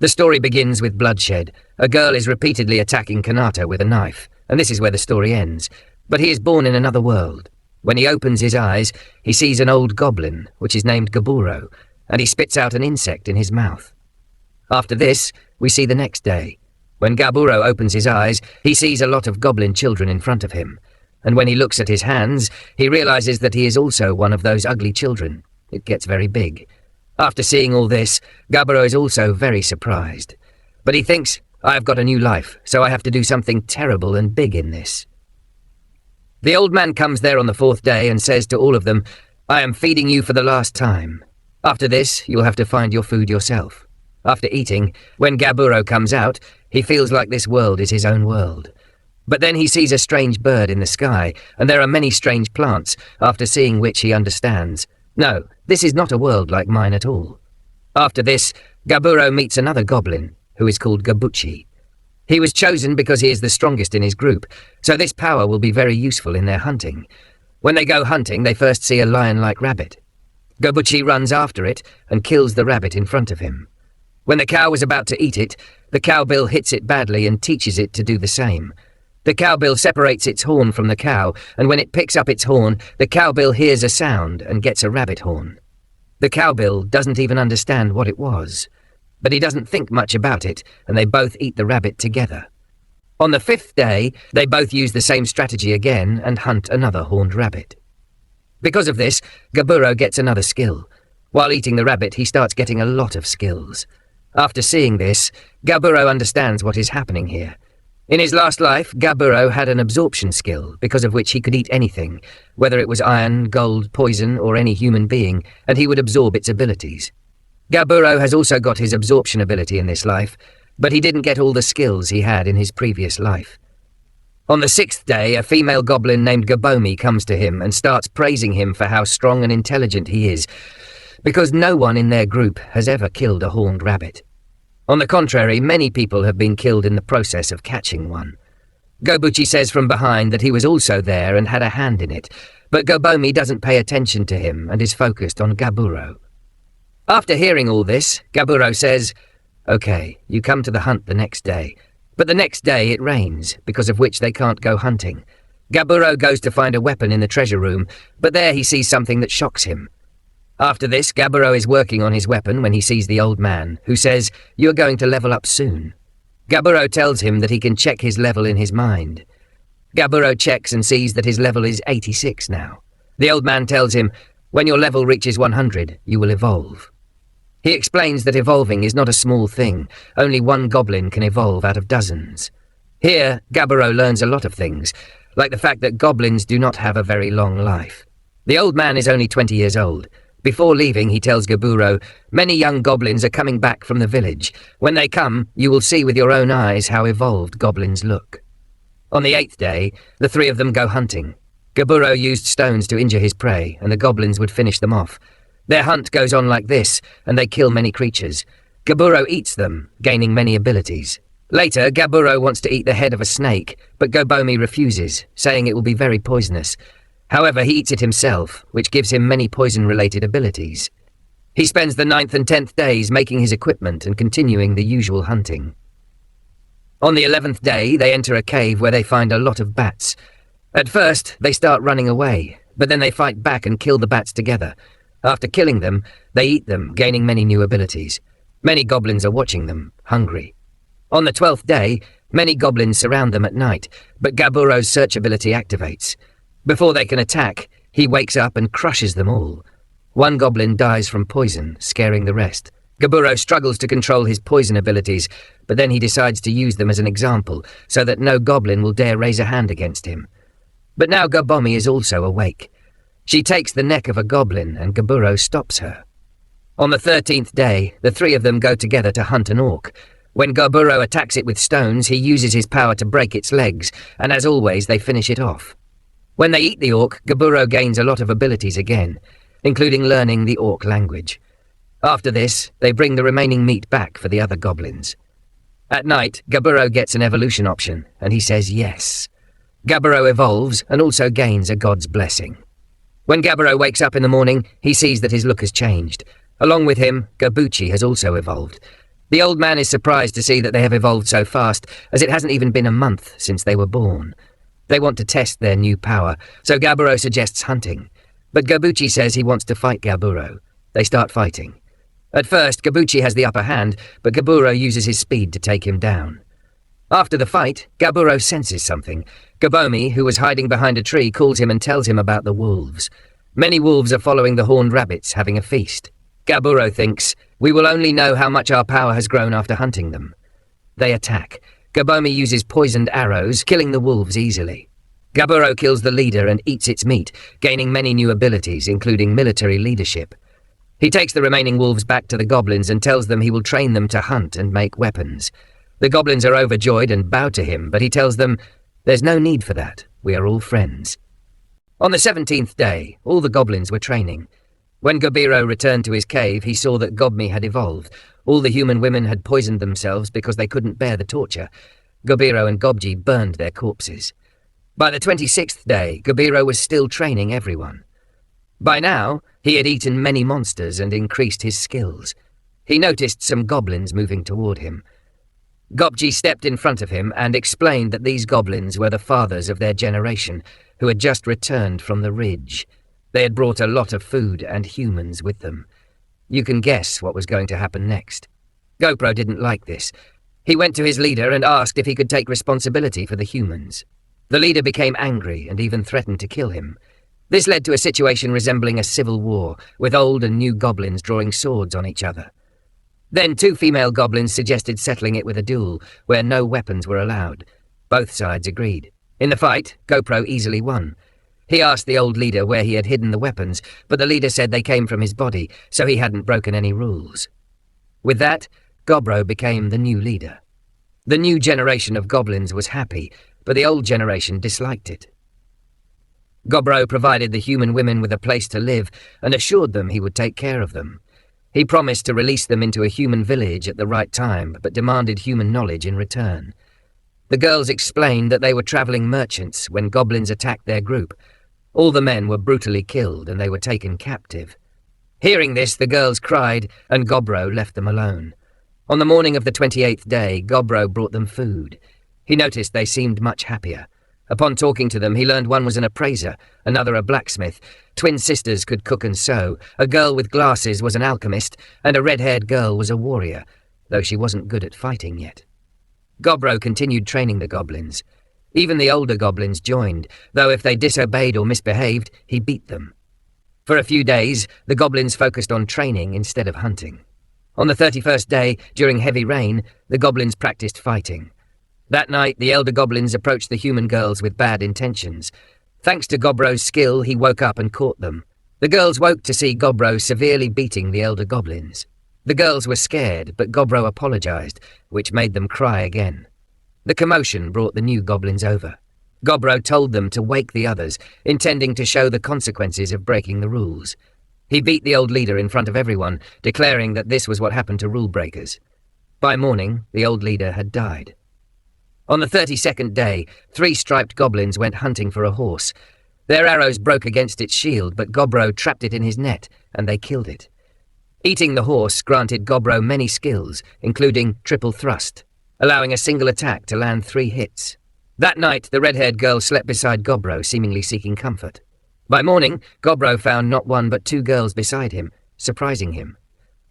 The story begins with bloodshed. A girl is repeatedly attacking Kanata with a knife, and this is where the story ends. But he is born in another world. When he opens his eyes, he sees an old goblin, which is named Gaburo, and he spits out an insect in his mouth. After this, we see the next day. When Gaburo opens his eyes, he sees a lot of goblin children in front of him, and when he looks at his hands, he realizes that he is also one of those ugly children. It gets very big. After seeing all this, Gaburo is also very surprised. But he thinks, I have got a new life, so I have to do something terrible and big in this. The old man comes there on the 4th day and says to all of them, I am feeding you for the last time. After this, you'll have to find your food yourself. After eating, when Gaburo comes out, he feels like this world is his own world. But then he sees a strange bird in the sky, and there are many strange plants, after seeing which he understands. No, this is not a world like mine at all. After this, Gaburo meets another goblin, who is called Gabuchi. He was chosen because he is the strongest in his group, so this power will be very useful in their hunting. When they go hunting, they first see a lion-like rabbit. Gabuchi runs after it and kills the rabbit in front of him. When the cow was about to eat it, the cowbill hits it badly and teaches it to do the same. The cowbill separates its horn from the cow, and when it picks up its horn, the cowbill hears a sound and gets a rabbit horn. The cowbill doesn't even understand what it was, but he doesn't think much about it, and they both eat the rabbit together. On the 5th day, they both use the same strategy again and hunt another horned rabbit. Because of this, Gaburo gets another skill. While eating the rabbit, he starts getting a lot of skills. After seeing this, Gaburo understands what is happening here. In his last life, Gaburo had an absorption skill, because of which he could eat anything, whether it was iron, gold, poison, or any human being, and he would absorb its abilities. Gaburo has also got his absorption ability in this life, but he didn't get all the skills he had in his previous life. On the 6th day, a female goblin named Gabomi comes to him and starts praising him for how strong and intelligent he is, because no one in their group has ever killed a horned rabbit. On the contrary, many people have been killed in the process of catching one. Gobuchi says from behind that he was also there and had a hand in it, but Gabomi doesn't pay attention to him and is focused on Gaburo. After hearing all this, Gaburo says, Okay, you come to the hunt the next day, but the next day it rains, because of which they can't go hunting. Gaburo goes to find a weapon in the treasure room, but there he sees something that shocks him. After this, Gaburo is working on his weapon when he sees the old man, who says, You're going to level up soon. Gaburo tells him that he can check his level in his mind. Gaburo checks and sees that his level is 86 now. The old man tells him, When your level reaches 100, you will evolve. He explains that evolving is not a small thing. Only one goblin can evolve out of dozens. Here, Gaburo learns a lot of things, like the fact that goblins do not have a very long life. The old man is only 20 years old. Before leaving, he tells Gaburo, Many young goblins are coming back from the village. When they come, you will see with your own eyes how evolved goblins look. On the 8th day, the 3 of them go hunting. Gaburo used stones to injure his prey, and the goblins would finish them off. Their hunt goes on like this, and they kill many creatures. Gaburo eats them, gaining many abilities. Later, Gaburo wants to eat the head of a snake, but Gabomi refuses, saying it will be very poisonous. However, he eats it himself, which gives him many poison-related abilities. He spends the 9th and 10th days making his equipment and continuing the usual hunting. On the 11th day, they enter a cave where they find a lot of bats. At first, they start running away, but then they fight back and kill the bats together. After killing them, they eat them, gaining many new abilities. Many goblins are watching them, hungry. On the 12th day, many goblins surround them at night, but Gaburo's search ability activates. Before they can attack, he wakes up and crushes them all. One goblin dies from poison, scaring the rest. Gaburo struggles to control his poison abilities, but then he decides to use them as an example, so that no goblin will dare raise a hand against him. But now Gabomi is also awake. She takes the neck of a goblin, and Gaburo stops her. On the 13th day, the 3 of them go together to hunt an orc. When Gaburo attacks it with stones, he uses his power to break its legs, and as always, they finish it off. When they eat the orc, Gaburo gains a lot of abilities again, including learning the orc language. After this, they bring the remaining meat back for the other goblins. At night, Gaburo gets an evolution option, and he says yes. Gaburo evolves and also gains a god's blessing. When Gaburo wakes up in the morning, he sees that his look has changed. Along with him, Gabuchi has also evolved. The old man is surprised to see that they have evolved so fast, as it hasn't even been a month since they were born. They want to test their new power, so Gaburo suggests hunting. But Gabuchi says he wants to fight Gaburo. They start fighting. At first, Gabuchi has the upper hand, but Gaburo uses his speed to take him down. After the fight, Gaburo senses something. Gabomi, who was hiding behind a tree, calls him and tells him about the wolves. Many wolves are following the horned rabbits, having a feast. Gaburo thinks, "We will only know how much our power has grown after hunting them." They attack. Gabomi uses poisoned arrows, killing the wolves easily. Gaburo kills the leader and eats its meat, gaining many new abilities, including military leadership. He takes the remaining wolves back to the goblins and tells them he will train them to hunt and make weapons. The goblins are overjoyed and bow to him, but he tells them, "There's no need for that. We are all friends." On the 17th day, all the goblins were training. When Gobiro returned to his cave, he saw that Gobmi had evolved. All the human women had poisoned themselves because they couldn't bear the torture. Gobiro and Gobji burned their corpses. By the 26th day, Gobiro was still training everyone. By now, he had eaten many monsters and increased his skills. He noticed some goblins moving toward him. Gobji stepped in front of him and explained that these goblins were the fathers of their generation, who had just returned from the ridge. They had brought a lot of food and humans with them. You can guess what was going to happen next. GoPro didn't like this. He went to his leader and asked if he could take responsibility for the humans. The leader became angry and even threatened to kill him. This led to a situation resembling a civil war, with old and new goblins drawing swords on each other. Then 2 female goblins suggested settling it with a duel, where no weapons were allowed. Both sides agreed. In the fight, GoPro easily won. He asked the old leader where he had hidden the weapons, but the leader said they came from his body, so he hadn't broken any rules. With that, Gobro became the new leader. The new generation of goblins was happy, but the old generation disliked it. Gobro provided the human women with a place to live and assured them he would take care of them. He promised to release them into a human village at the right time, but demanded human knowledge in return. The girls explained that they were travelling merchants when goblins attacked their group. All the men were brutally killed and they were taken captive. Hearing this, the girls cried and Gobro left them alone. On the morning of the 28th day, Gobro brought them food. He noticed they seemed much happier. Upon talking to them, he learned one was an appraiser, another a blacksmith. Twin sisters could cook and sew. A girl with glasses was an alchemist, and a red-haired girl was a warrior, though she wasn't good at fighting yet. Gobro continued training the goblins. Even the older goblins joined, though if they disobeyed or misbehaved, he beat them. For a few days, the goblins focused on training instead of hunting. On the 31st day, during heavy rain, the goblins practiced fighting. That night, the elder goblins approached the human girls with bad intentions. Thanks to Gobro's skill, he woke up and caught them. The girls woke to see Gobro severely beating the elder goblins. The girls were scared, but Gobro apologized, which made them cry again. The commotion brought the new goblins over. Gobro told them to wake the others, intending to show the consequences of breaking the rules. He beat the old leader in front of everyone, declaring that this was what happened to rule breakers. By morning, the old leader had died. On the 32nd day, 3 striped goblins went hunting for a horse. Their arrows broke against its shield, but Gobro trapped it in his net, and they killed it. Eating the horse granted Gobro many skills, including triple thrust, allowing a single attack to land 3 hits. That night, the red-haired girl slept beside Gobro, seemingly seeking comfort. By morning, Gobro found not 1 but 2 girls beside him, surprising him.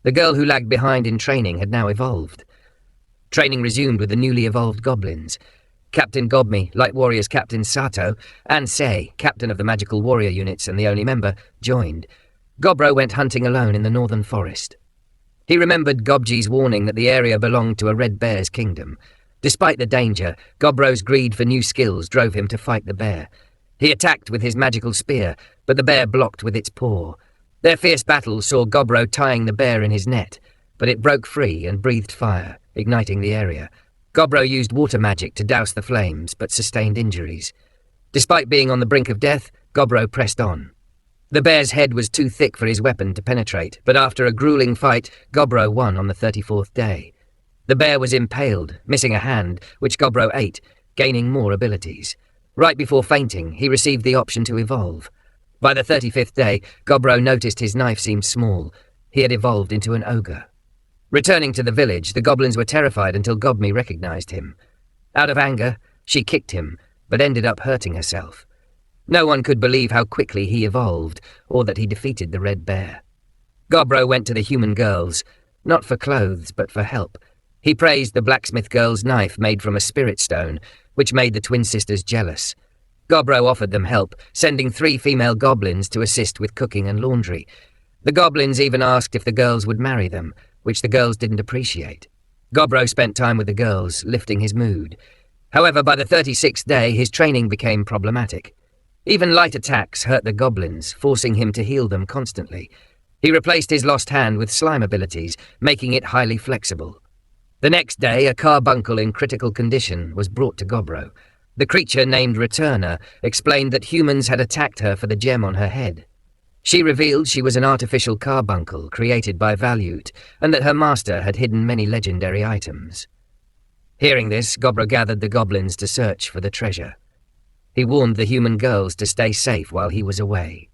The girl who lagged behind in training had now evolved. Training resumed with the newly evolved goblins. Captain Gobmi, Light Warriors Captain Sato, and Sei, captain of the magical warrior units and the only member, joined. Gobro went hunting alone in the northern forest. He remembered Gobji's warning that the area belonged to a red bear's kingdom. Despite the danger, Gobro's greed for new skills drove him to fight the bear. He attacked with his magical spear, but the bear blocked with its paw. Their fierce battle saw Gobro tying the bear in his net, but it broke free and breathed fire, igniting the area. Gobro used water magic to douse the flames, but sustained injuries. Despite being on the brink of death, Gobro pressed on. The bear's head was too thick for his weapon to penetrate, but after a grueling fight, Gobro won on the 34th day. The bear was impaled, missing a hand, which Gobro ate, gaining more abilities. Right before fainting, he received the option to evolve. By the 35th day, Gobro noticed his knife seemed small. He had evolved into an ogre. Returning to the village, the goblins were terrified until Gobmi recognized him. Out of anger, she kicked him, but ended up hurting herself. No one could believe how quickly he evolved, or that he defeated the Red Bear. Gobro went to the human girls, not for clothes, but for help. He praised the blacksmith girl's knife made from a spirit stone, which made the twin sisters jealous. Gobro offered them help, sending 3 female goblins to assist with cooking and laundry. The goblins even asked if the girls would marry them, which the girls didn't appreciate. Gobro spent time with the girls, lifting his mood. However, by the 36th day, his training became problematic. Even light attacks hurt the goblins, forcing him to heal them constantly. He replaced his lost hand with slime abilities, making it highly flexible. The next day, a carbuncle in critical condition was brought to Gobro. The creature, named Returner, explained that humans had attacked her for the gem on her head. She revealed she was an artificial carbuncle created by Valued, and that her master had hidden many legendary items. Hearing this, Gobro gathered the goblins to search for the treasure. He warned the human girls to stay safe while he was away.